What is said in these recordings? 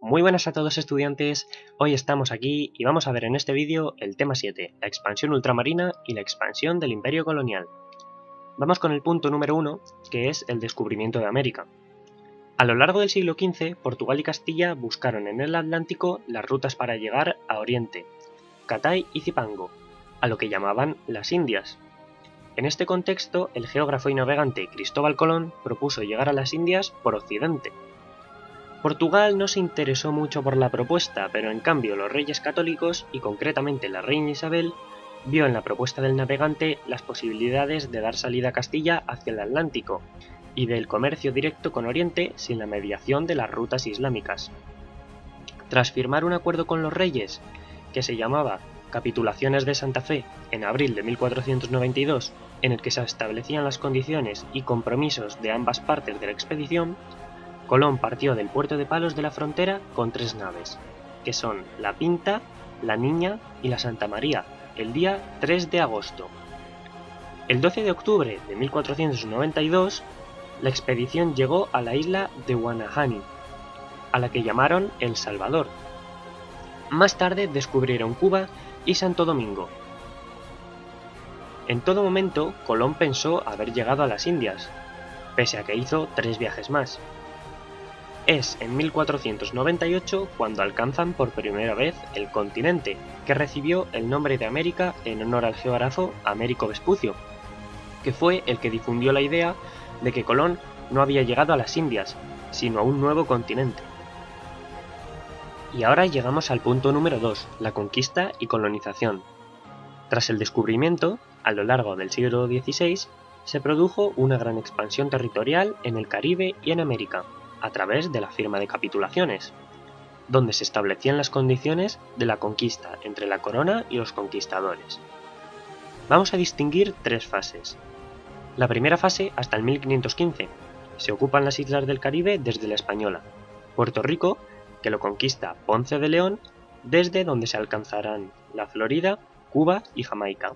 Muy buenas a todos estudiantes, hoy estamos aquí y vamos a ver en este vídeo el tema 7, la expansión ultramarina y la expansión del imperio colonial. Vamos con el punto número 1, que es el descubrimiento de América. A lo largo del siglo XV, Portugal y Castilla buscaron en el Atlántico las rutas para llegar a Oriente, Catay y Zipango, a lo que llamaban las Indias. En este contexto, el geógrafo y navegante Cristóbal Colón propuso llegar a las Indias por Occidente. Portugal no se interesó mucho por la propuesta, pero en cambio los reyes católicos, y concretamente la reina Isabel, vio en la propuesta del navegante las posibilidades de dar salida a Castilla hacia el Atlántico y del comercio directo con Oriente sin la mediación de las rutas islámicas. Tras firmar un acuerdo con los reyes, que se llamaba Capitulaciones de Santa Fe, en abril de 1492, en el que se establecían las condiciones y compromisos de ambas partes de la expedición, Colón partió del puerto de Palos de la Frontera con 3 naves, que son la Pinta, la Niña y la Santa María, el día 3 de agosto. El 12 de octubre de 1492, la expedición llegó a la isla de Guanahani, a la que llamaron El Salvador. Más tarde descubrieron Cuba y Santo Domingo. En todo momento, Colón pensó haber llegado a las Indias, pese a que hizo 3 viajes más. Es en 1498 cuando alcanzan por primera vez el continente, que recibió el nombre de América en honor al geógrafo Américo Vespucio, que fue el que difundió la idea de que Colón no había llegado a las Indias, sino a un nuevo continente. Y ahora llegamos al punto número 2, la conquista y colonización. Tras el descubrimiento, a lo largo del siglo XVI, se produjo una gran expansión territorial en el Caribe y en América, a través de la firma de capitulaciones, donde se establecían las condiciones de la conquista entre la corona y los conquistadores. Vamos a distinguir 3 fases. La primera fase hasta el 1515. Se ocupan las islas del Caribe desde la Española, Puerto Rico, que lo conquista Ponce de León, desde donde se alcanzarán la Florida, Cuba y Jamaica.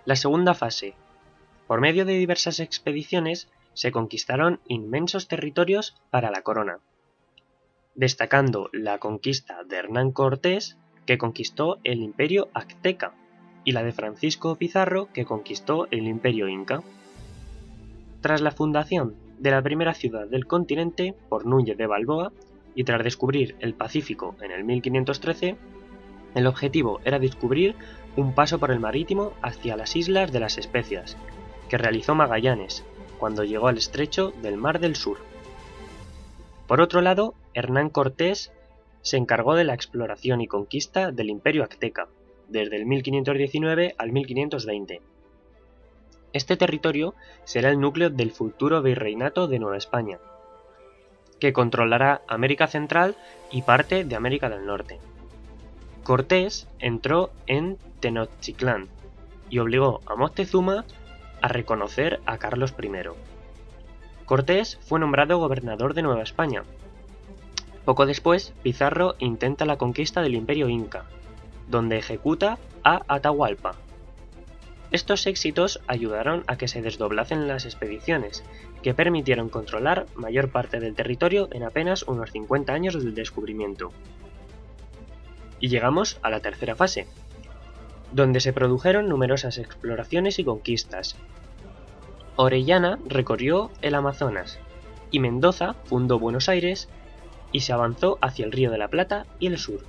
La segunda fase. Por medio de diversas expediciones, se conquistaron inmensos territorios para la corona, destacando la conquista de Hernán Cortés, que conquistó el imperio azteca, y la de Francisco Pizarro, que conquistó el imperio inca. Tras la fundación de la primera ciudad del continente por Núñez de Balboa, y tras descubrir el Pacífico en el 1513, el objetivo era descubrir un paso por el marítimo hacia las Islas de las Especias, que realizó Magallanes, cuando llegó al estrecho del Mar del Sur. Por otro lado, Hernán Cortés se encargó de la exploración y conquista del Imperio Azteca, desde el 1519 al 1520. Este territorio será el núcleo del futuro virreinato de Nueva España, que controlará América Central y parte de América del Norte. Cortés entró en Tenochtitlán y obligó a Moctezuma a reconocer a Carlos I. Cortés fue nombrado gobernador de Nueva España. Poco después, Pizarro intenta la conquista del Imperio Inca, donde ejecuta a Atahualpa. Estos éxitos ayudaron a que se desdoblasen las expediciones, que permitieron controlar mayor parte del territorio en apenas unos 50 años del descubrimiento. Y llegamos a la tercera fase, donde se produjeron numerosas exploraciones y conquistas. Orellana recorrió el Amazonas, y Mendoza fundó Buenos Aires y se avanzó hacia el Río de la Plata y el sur.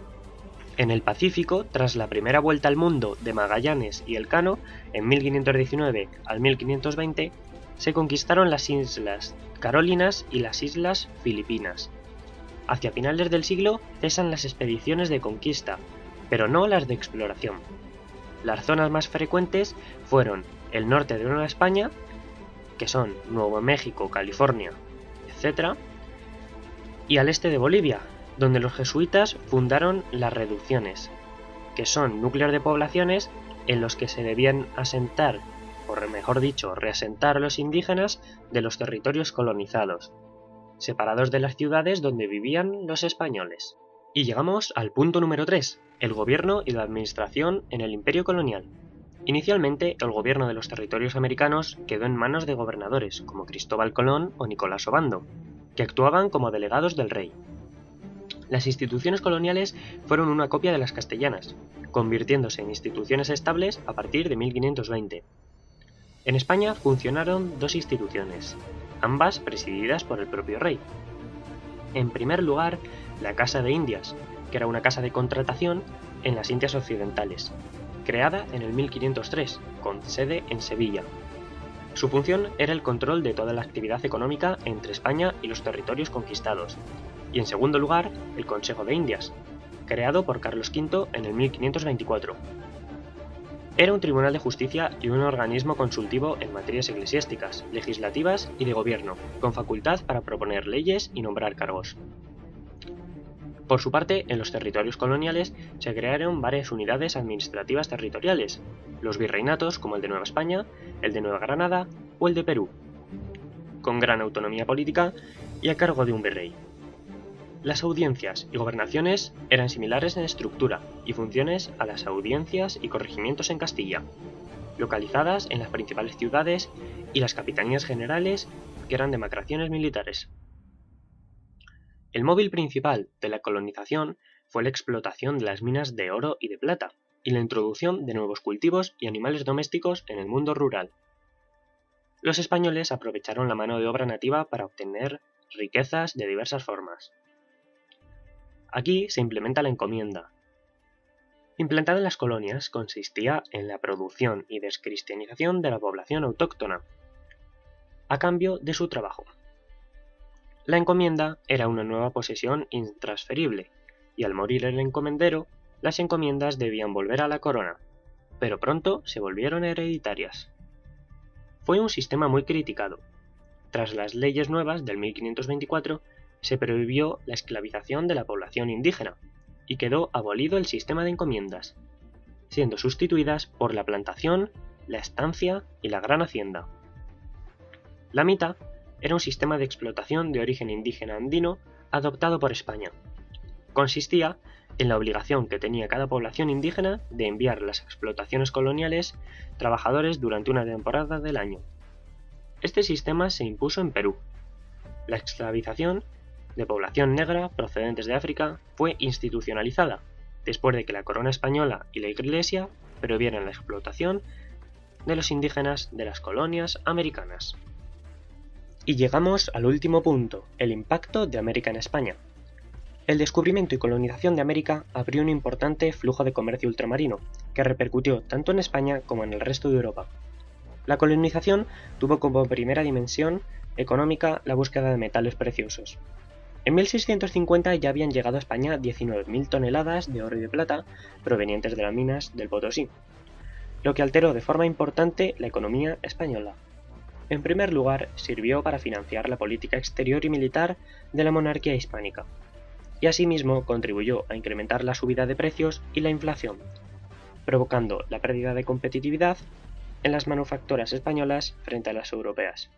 En el Pacífico, tras la primera vuelta al mundo de Magallanes y Elcano, en 1519 al 1520, se conquistaron las Islas Carolinas y las Islas Filipinas. Hacia finales del siglo cesan las expediciones de conquista, pero no las de exploración. Las zonas más frecuentes fueron el norte de Nueva España, que son Nuevo México, California, etc., y al este de Bolivia, donde los jesuitas fundaron las reducciones, que son núcleos de poblaciones en los que se debían asentar, o mejor dicho, reasentar a los indígenas de los territorios colonizados, separados de las ciudades donde vivían los españoles. Y llegamos al punto número 3, el gobierno y la administración en el imperio colonial. Inicialmente, el gobierno de los territorios americanos quedó en manos de gobernadores como Cristóbal Colón o Nicolás Obando, que actuaban como delegados del rey. Las instituciones coloniales fueron una copia de las castellanas, convirtiéndose en instituciones estables a partir de 1520. En España funcionaron dos instituciones, ambas presididas por el propio rey. En primer lugar, la Casa de Indias, que era una casa de contratación en las Indias Occidentales, creada en el 1503, con sede en Sevilla. Su función era el control de toda la actividad económica entre España y los territorios conquistados, y en segundo lugar, el Consejo de Indias, creado por Carlos V en el 1524. Era un tribunal de justicia y un organismo consultivo en materias eclesiásticas, legislativas y de gobierno, con facultad para proponer leyes y nombrar cargos. Por su parte, en los territorios coloniales se crearon varias unidades administrativas territoriales, los virreinatos como el de Nueva España, el de Nueva Granada o el de Perú, con gran autonomía política y a cargo de un virrey. Las audiencias y gobernaciones eran similares en estructura y funciones a las audiencias y corregimientos en Castilla, localizadas en las principales ciudades y las capitanías generales que eran demarcaciones militares. El móvil principal de la colonización fue la explotación de las minas de oro y de plata, y la introducción de nuevos cultivos y animales domésticos en el mundo rural. Los españoles aprovecharon la mano de obra nativa para obtener riquezas de diversas formas. Aquí se implementa la encomienda. Implantada en las colonias, consistía en la producción y descristianización de la población autóctona, a cambio de su trabajo. La encomienda era una nueva posesión intransferible, y al morir el encomendero, las encomiendas debían volver a la corona, pero pronto se volvieron hereditarias. Fue un sistema muy criticado. Tras las leyes nuevas del 1524, se prohibió la esclavización de la población indígena, y quedó abolido el sistema de encomiendas, siendo sustituidas por la plantación, la estancia y la gran hacienda. La mitad era un sistema de explotación de origen indígena andino adoptado por España. Consistía en la obligación que tenía cada población indígena de enviar a las explotaciones coloniales trabajadores durante una temporada del año. Este sistema se impuso en Perú. La esclavización de población negra procedentes de África fue institucionalizada, después de que la corona española y la Iglesia prohibieran la explotación de los indígenas de las colonias americanas. Y llegamos al último punto, el impacto de América en España. El descubrimiento y colonización de América abrió un importante flujo de comercio ultramarino, que repercutió tanto en España como en el resto de Europa. La colonización tuvo como primera dimensión económica la búsqueda de metales preciosos. En 1650 ya habían llegado a España 19.000 toneladas de oro y de plata provenientes de las minas del Potosí, lo que alteró de forma importante la economía española. En primer lugar, sirvió para financiar la política exterior y militar de la monarquía hispánica, y asimismo contribuyó a incrementar la subida de precios y la inflación, provocando la pérdida de competitividad en las manufacturas españolas frente a las europeas.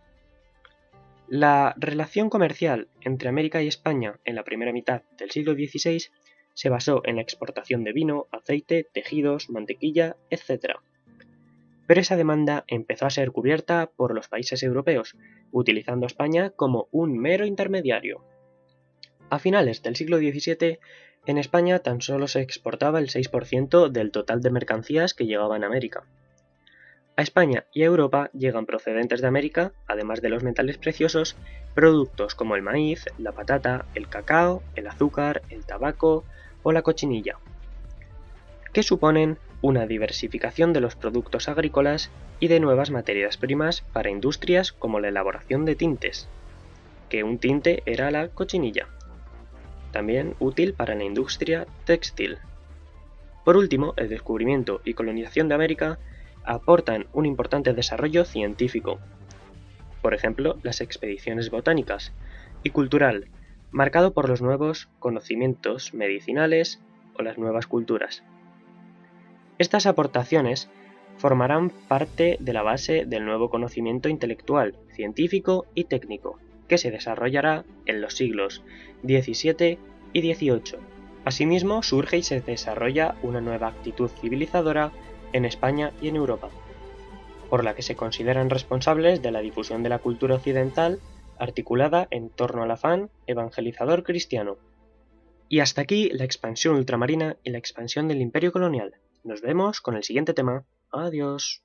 La relación comercial entre América y España en la primera mitad del siglo XVI se basó en la exportación de vino, aceite, tejidos, mantequilla, etc. Pero esa demanda empezó a ser cubierta por los países europeos, utilizando a España como un mero intermediario. A finales del siglo XVII, en España tan solo se exportaba el 6% del total de mercancías que llegaban a América. A España y a Europa llegan procedentes de América, además de los metales preciosos, productos como el maíz, la patata, el cacao, el azúcar, el tabaco o la cochinilla, que suponen una diversificación de los productos agrícolas y de nuevas materias primas para industrias como la elaboración de tintes, que un tinte era la cochinilla, también útil para la industria textil. Por último, el descubrimiento y colonización de América aportan un importante desarrollo científico, por ejemplo, las expediciones botánicas, y cultural, marcado por los nuevos conocimientos medicinales o las nuevas culturas. Estas aportaciones formarán parte de la base del nuevo conocimiento intelectual, científico y técnico, que se desarrollará en los siglos XVII y XVIII. Asimismo, surge y se desarrolla una nueva actitud civilizadora en España y en Europa, por la que se consideran responsables de la difusión de la cultura occidental articulada en torno al afán evangelizador cristiano. Y hasta aquí la expansión ultramarina y la expansión del Imperio colonial. Nos vemos con el siguiente tema. Adiós.